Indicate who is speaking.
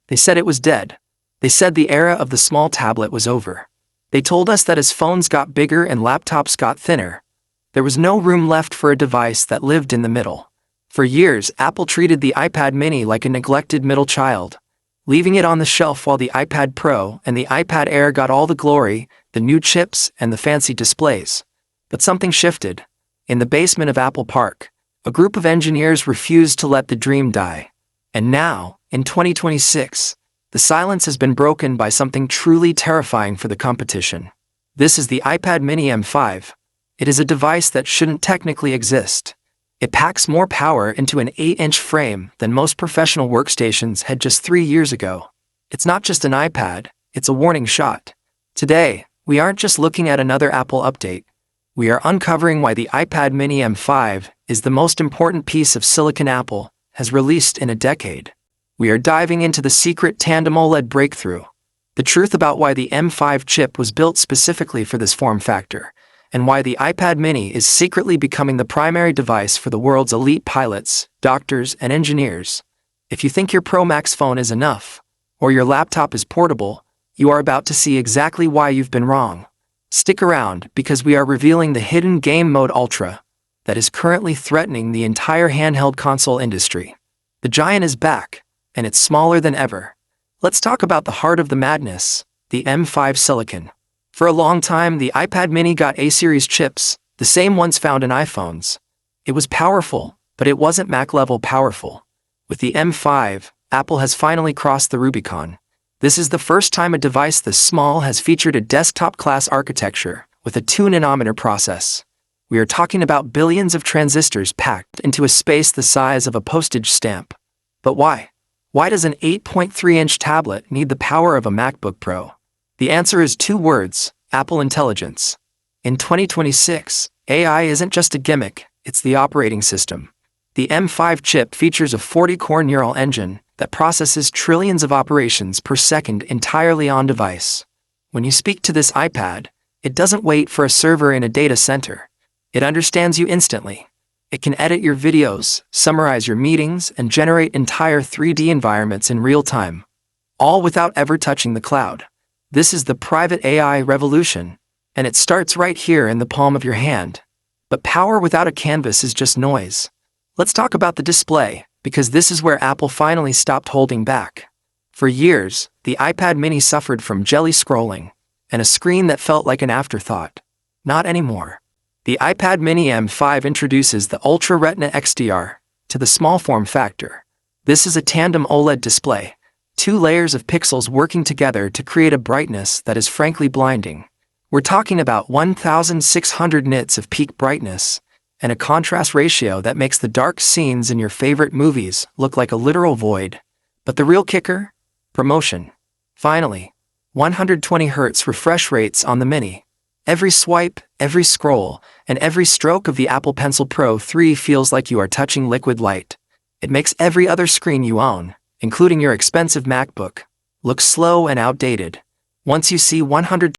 Speaker 1: They said it was dead. They said the era of the small tablet was over. They told us that as phones got bigger and laptops got thinner, there was no room left for a device that lived in the middle. For years, Apple treated the iPad mini like a neglected middle child, leaving it on the shelf while the iPad Pro and the iPad Air got all the glory, the new chips, and the fancy displays. But something shifted. In the basement of Apple Park, a group of engineers refused to let the dream die. And now, in 2026, the silence has been broken by something truly terrifying for the competition. This is the iPad mini M5. It is a device that shouldn't technically exist. It packs more power into an 8-inch frame than most professional workstations had just 3 years ago. It's not just an iPad, it's a warning shot. Today, we aren't just looking at another Apple update. We are uncovering why the iPad mini M5 is the most important piece of silicon Apple has released in a decade. We are diving into the secret tandem OLED breakthrough, the truth about why the M5 chip was built specifically for this form factor, and why the iPad mini is secretly becoming the primary device for the world's elite pilots, doctors, and engineers. If you think your Pro Max phone is enough, or your laptop is portable, you are about to see exactly why you've been wrong. Stick around because we are revealing the hidden Game Mode Ultra that is currently threatening the entire handheld console industry. The giant is back, and it's smaller than ever. Let's talk about the heart of the madness, the M5 silicon. For a long time, the iPad mini got A-series chips, the same ones found in iPhones. It was powerful, but it wasn't Mac-level powerful. With the M5, Apple has finally crossed the Rubicon. This is the first time a device this small has featured a desktop-class architecture with a 2-nanometer process. We are talking about billions of transistors packed into a space the size of a postage stamp. But why? Why does an 8.3-inch tablet need the power of a MacBook Pro? The answer is 2 words: Apple Intelligence. In 2026, AI isn't just a gimmick, it's the operating system. The M5 chip features a 40-core neural engine that processes trillions of operations per second entirely on device. When you speak to this iPad, it doesn't wait for a server in a data center. It understands you instantly. It can edit your videos, summarize your meetings, and generate entire 3D environments in real time, all without ever touching the cloud. This is the private AI revolution, and it starts right here in the palm of your hand. But power without a canvas is just noise. Let's talk about the display, because this is where Apple finally stopped holding back. For years, the iPad mini suffered from jelly scrolling, and a screen that felt like an afterthought. Not anymore. The iPad mini M5 introduces the Ultra Retina XDR to the small form factor. This is a tandem OLED display, 2 layers of pixels working together to create a brightness that is frankly blinding. We're talking about 1,600 nits of peak brightness, and a contrast ratio that makes the dark scenes in your favorite movies look like a literal void. But the real kicker? Promotion. Finally, 120 Hz refresh rates on the Mini. Every swipe, every scroll, and every stroke of the Apple Pencil Pro 3 feels like you are touching liquid light. It makes every other screen you own, including your expensive MacBook, look slow and outdated. Once you see 100